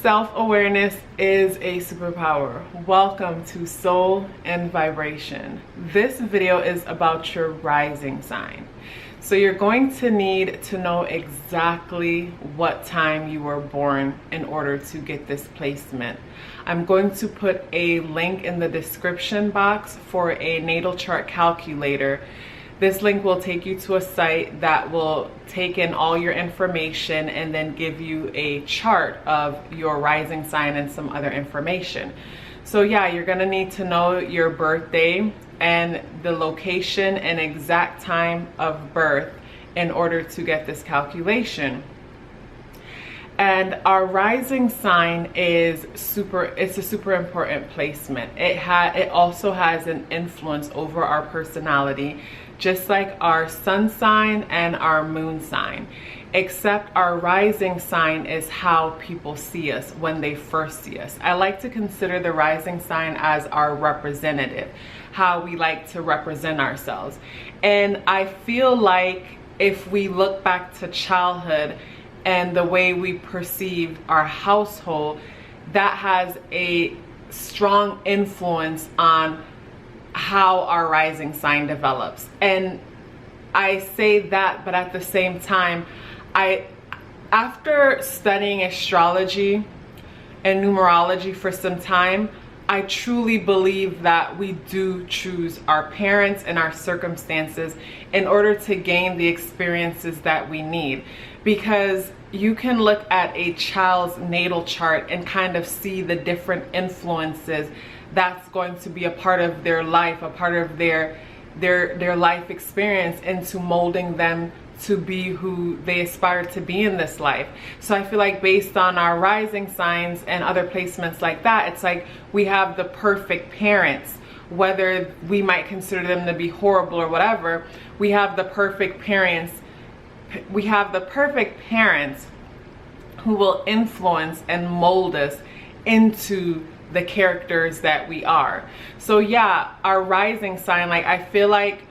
Self-awareness is a superpower. Welcome to Soul and Vibration. This video is about your rising sign. So you're going to need to know exactly what time you were born in order to get this placement. I'm going to put a link in the description box for a natal chart calculator. This link will take you to a site that will take in all your information and then give you a chart of your rising sign and some other information. So yeah, you're gonna need to know your birthday and the location and exact time of birth in order to get this calculation. And our rising sign is it's a super important placement. It also has an influence over our personality, just like our sun sign and our moon sign, except our rising sign is how people see us when they first see us. I like to consider the rising sign as our representative, how we like to represent ourselves. And I feel like if we look back to childhood and the way we perceive our household, that has a strong influence on how our rising sign develops. And I say that, but at the same time, after studying astrology and numerology for some time, I truly believe that we do choose our parents and our circumstances in order to gain the experiences that we need. Because you can look at a child's natal chart and kind of see the different influences that's going to be a part of their life, a part of their life experience, into molding them to be who they aspire to be in this life. So I feel like based on our rising signs and other placements like that, it's like we have the perfect parents. Whether we might consider them to be horrible or whatever, we have the perfect parents. We have the perfect parents who will influence and mold us into the characters that we are. So yeah, our rising sign, like I feel like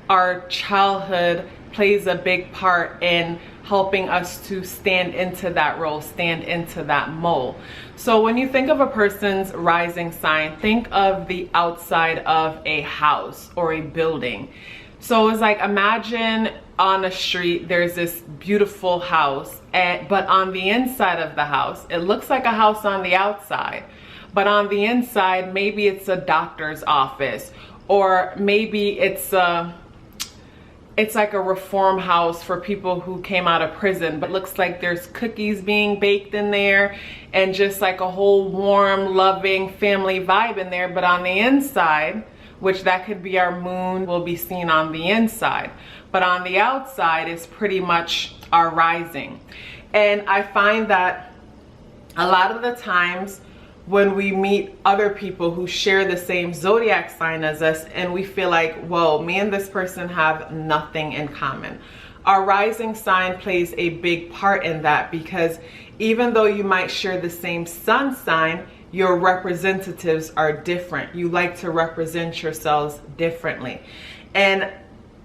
our childhood plays a big part in helping us to stand into that role, stand into that mold. So when you think of a person's rising sign, think of the outside of a house or a building. So it's like, imagine on a street there's this beautiful house, but on the inside of the house, it looks like a house on the outside. But on the inside, maybe it's a doctor's office, or maybe it's like a reform house for people who came out of prison, but looks like there's cookies being baked in there and just like a whole warm, loving family vibe in there. But on the inside, which that could be our moon, will be seen on the inside. But on the outside is pretty much our rising. And I find that a lot of the times when we meet other people who share the same zodiac sign as us and we feel like, whoa, me and this person have nothing in common. Our rising sign plays a big part in that, because even though you might share the same sun sign, your representatives are different. You like to represent yourselves differently. And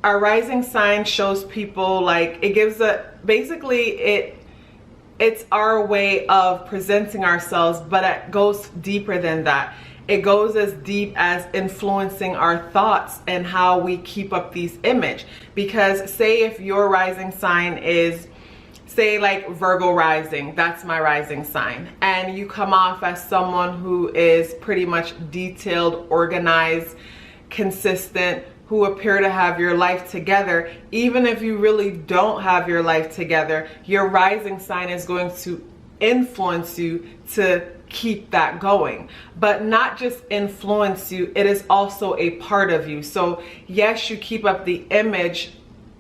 our rising sign shows people, like, it gives it's our way of presenting ourselves, but it goes deeper than that. It goes as deep as influencing our thoughts and how we keep up these image. Because say if your rising sign is, say like Virgo rising, that's my rising sign, and you come off as someone who is pretty much detailed, organized, consistent, who appear to have your life together, even if you really don't have your life together, your rising sign is going to influence you to keep that going. But not just influence you, it is also a part of you. So yes, you keep up the image,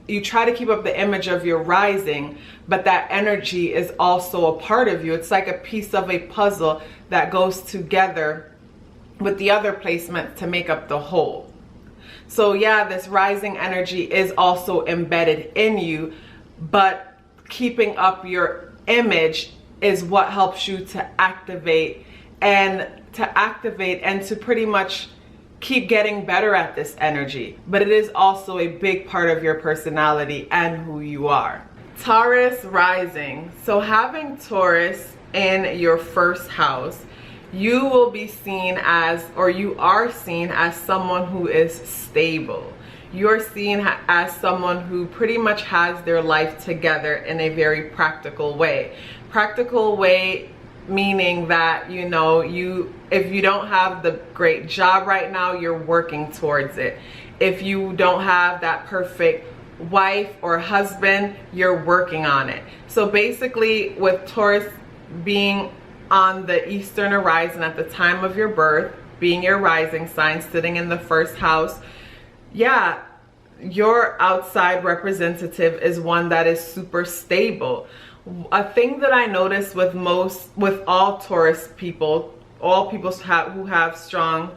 you try to keep up the image of your rising, but that energy is also a part of you. It's like a piece of a puzzle that goes together with the other placements to make up the whole. So yeah, this rising energy is also embedded in you, but keeping up your image is what helps you to activate and to pretty much keep getting better at this energy. But it is also a big part of your personality and who you are. Taurus rising. So having Taurus in your first house, you will be seen as, or you are seen as, someone who is stable. You're seen as someone who pretty much has their life together in a very practical way. Practical way meaning that, you know, if you don't have the great job right now, you're working towards it. If you don't have that perfect wife or husband, you're working on it. So basically, with Taurus being on the Eastern horizon at the time of your birth, being your rising sign, sitting in the first house, yeah, your outside representative is one that is super stable. A thing that I notice with all Taurus people, all people who have strong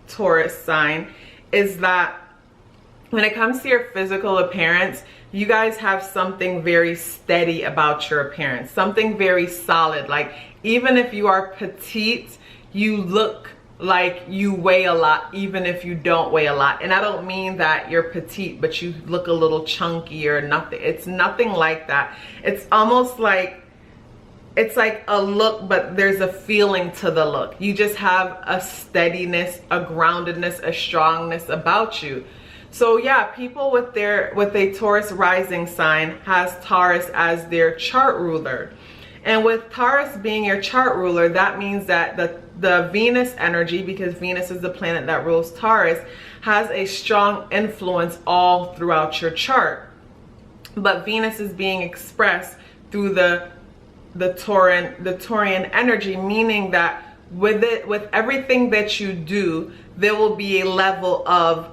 Taurus sign, is that when it comes to your physical appearance, you guys have something very steady about your appearance, something very solid. Like, even if you are petite, you look like you weigh a lot, even if you don't weigh a lot. And I don't mean that you're petite but you look a little chunky or nothing. It's nothing like that. It's almost like, it's like a look, but there's a feeling to the look. You just have a steadiness, a groundedness, a strongness about you. So yeah, people with a Taurus rising sign has Taurus as their chart ruler. And with Taurus being your chart ruler, that means that the Venus energy, because Venus is the planet that rules Taurus, has a strong influence all throughout your chart. But Venus is being expressed through the Taurian energy, meaning that with everything that you do, there will be a level of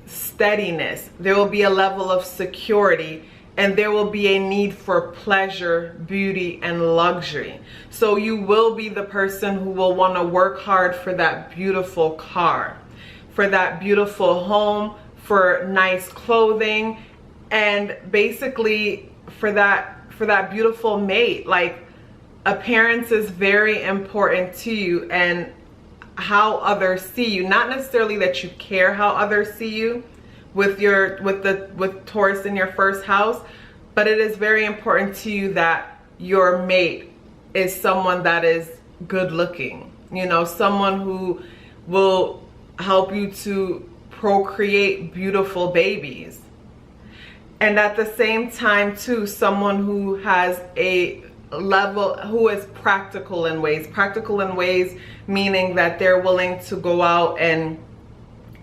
steadiness, there will be a level of security, and there will be a need for pleasure, beauty, and luxury. So you will be the person who will want to work hard for that beautiful car, for that beautiful home, for nice clothing, and basically for that beautiful mate. Like, appearance is very important to you, and how others see you. Not necessarily that you care how others see you with Taurus in your first house, but it is very important to you that your mate is someone that is good looking, you know, someone who will help you to procreate beautiful babies. And at the same time too, someone who has a level, who is practical in ways meaning that they're willing to go out and,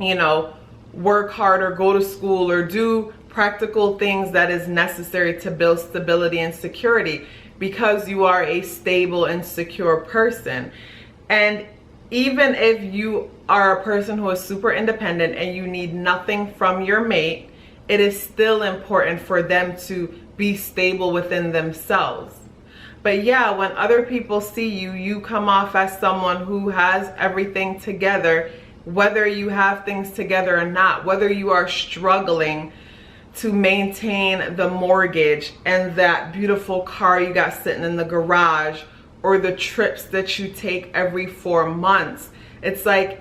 you know, work hard or go to school or do practical things that is necessary to build stability and security, because you are a stable and secure person. And even if you are a person who is super independent and you need nothing from your mate, it is still important for them to be stable within themselves. But yeah, when other people see you, you come off as someone who has everything together, whether you have things together or not, whether you are struggling to maintain the mortgage and that beautiful car you got sitting in the garage, or the trips that you take every 4 months. It's like,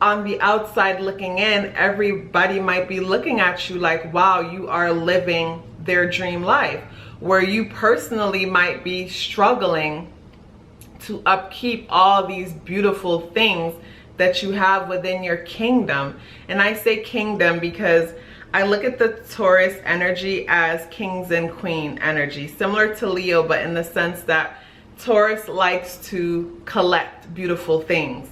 on the outside looking in, everybody might be looking at you like, wow, you are living their dream life. Where you personally might be struggling to upkeep all these beautiful things that you have within your kingdom. And I say kingdom because I look at the Taurus energy as kings and queen energy, similar to Leo, but in the sense that Taurus likes to collect beautiful things.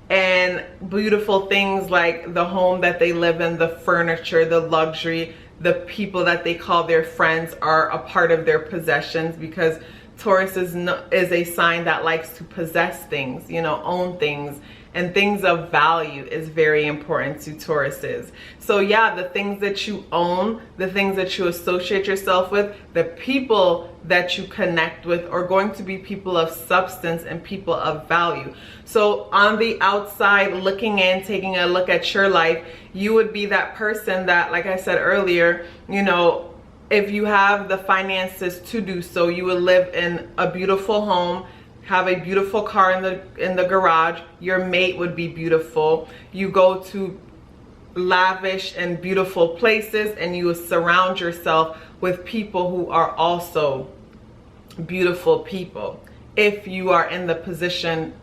And beautiful things like the home that they live in, the furniture, the luxury, the people that they call their friends are a part of their possessions, because Taurus is a sign that likes to possess things, you know, own things, and things of value is very important to Tauruses. So yeah, the things that you own, the things that you associate yourself with, the people that you connect with are going to be people of substance and people of value. So on the outside looking in, taking a look at your life, you would be that person that, like I said earlier, you know, if you have the finances to do so, you would live in a beautiful home, have a beautiful car in the garage. Your mate would be beautiful. You go to lavish and beautiful places, and you surround yourself with people who are also beautiful people. if you are in the position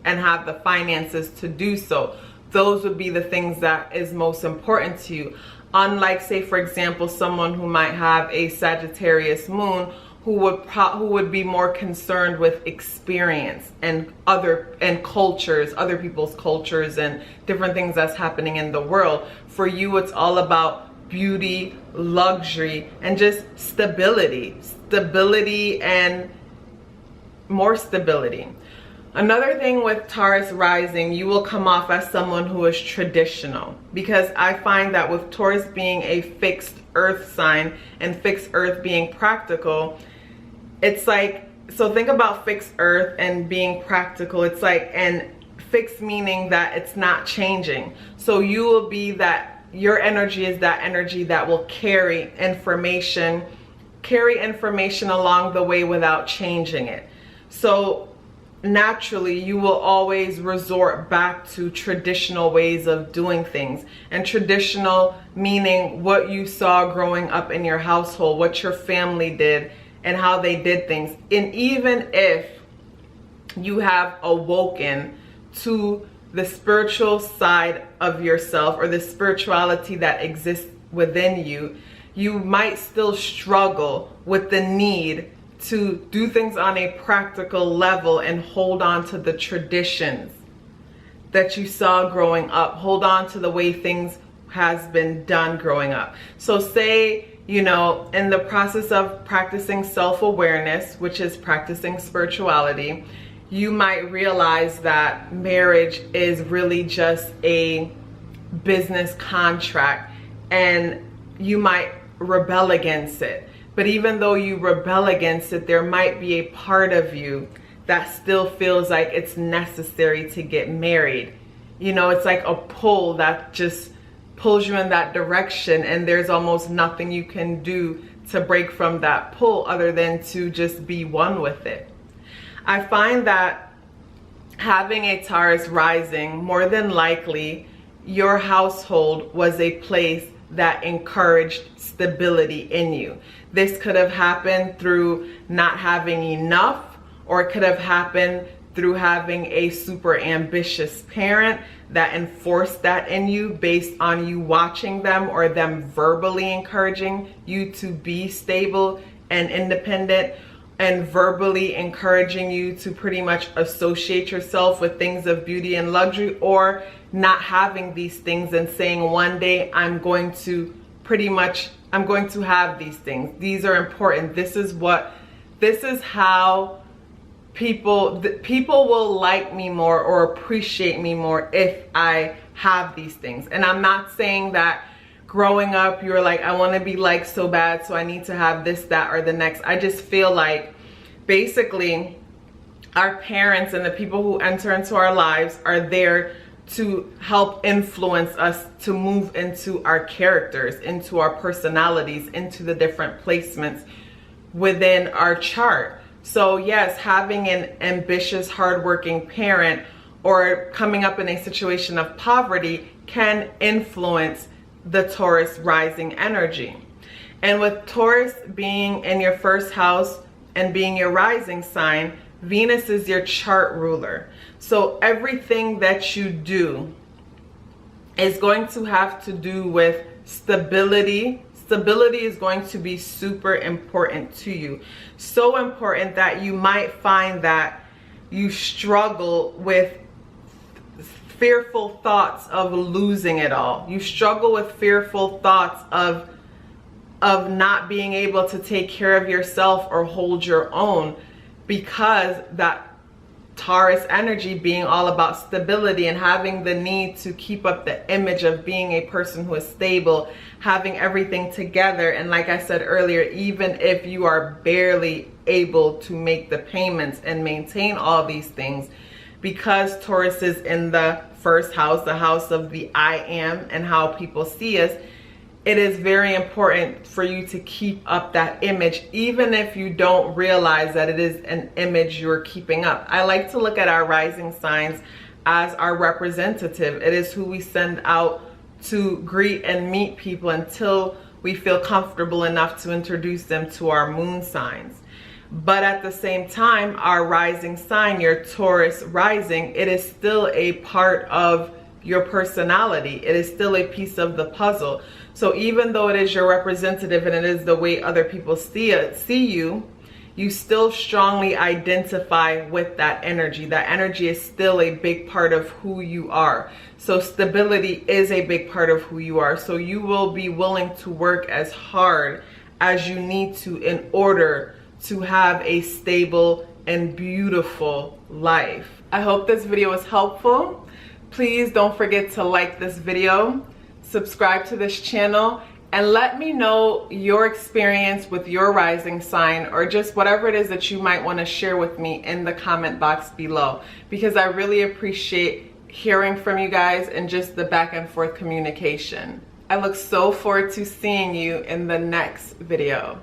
and have the finances to do so. Those would be the things that is most important to you. Unlike, say for example, someone who might have a Sagittarius moon, who would be more concerned with experience and cultures, other people's cultures and different things that's happening in the world. For you, it's all about beauty, luxury, and just stability and more stability. Another thing with Taurus rising, you will come off as someone who is traditional, because I find that with Taurus being a fixed earth sign and fixed earth being practical, it's like, so think about fixed earth and being practical. It's like, and fixed meaning that it's not changing. So you will be that, your energy is that energy that will carry information along the way without changing it. So naturally you will always resort back to traditional ways of doing things. And traditional meaning what you saw growing up in your household, what your family did and how they did things. And even if you have awoken to the spiritual side of yourself or the spirituality that exists within you, you might still struggle with the need to do things on a practical level and hold on to the traditions that you saw growing up. Hold on to the way things has been done growing up. So say, you know, in the process of practicing self-awareness, which is practicing spirituality, you might realize that marriage is really just a business contract and you might rebel against it. But even though you rebel against it, there might be a part of you that still feels like it's necessary to get married. You know, it's like a pull that just pulls you in that direction, and there's almost nothing you can do to break from that pull other than to just be one with it. I find that having a Taurus rising, more than likely your household was a place that encouraged stability in you. This could have happened through not having enough, or it could have happened through having a super ambitious parent that enforced that in you based on you watching them or them verbally encouraging you to be stable and independent, and verbally encouraging you to pretty much associate yourself with things of beauty and luxury, or not having these things and saying one day I'm going to have these things. These are important. This is how people will like me more or appreciate me more if I have these things. And I'm not saying that growing up you're like, I want to be liked so bad, so I need to have this, that, or the next. I just feel like basically our parents and the people who enter into our lives are there to help influence us to move into our characters, into our personalities, into the different placements within our chart. So yes, having an ambitious, hardworking parent or coming up in a situation of poverty can influence the Taurus rising energy. And with Taurus being in your first house and being your rising sign, Venus is your chart ruler. So everything that you do is going to have to do with stability. Stability is going to be super important to you. So important that you might find that you struggle with fearful thoughts of losing it all. You struggle with fearful thoughts of not being able to take care of yourself or hold your own, because that Taurus energy being all about stability and having the need to keep up the image of being a person who is stable, having everything together. And like I said earlier, even if you are barely able to make the payments and maintain all these things, because Taurus is in the first house, the house of the I am and how people see us, it is very important for you to keep up that image, even if you don't realize that it is an image you're keeping up. I like to look at our rising signs as our representative. It is who we send out to greet and meet people until we feel comfortable enough to introduce them to our moon signs. But at the same time, our rising sign, your Taurus rising, it is still a part of your personality. It is still a piece of the puzzle. So even though it is your representative and it is the way other people see you, you still strongly identify with that energy. That energy is still a big part of who you are. So stability is a big part of who you are. So you will be willing to work as hard as you need to in order to have a stable and beautiful life. I hope this video was helpful. Please don't forget to like this video, subscribe to this channel, and let me know your experience with your rising sign, or just whatever it is that you might want to share with me in the comment box below, because I really appreciate hearing from you guys and just the back and forth communication. I look so forward to seeing you in the next video.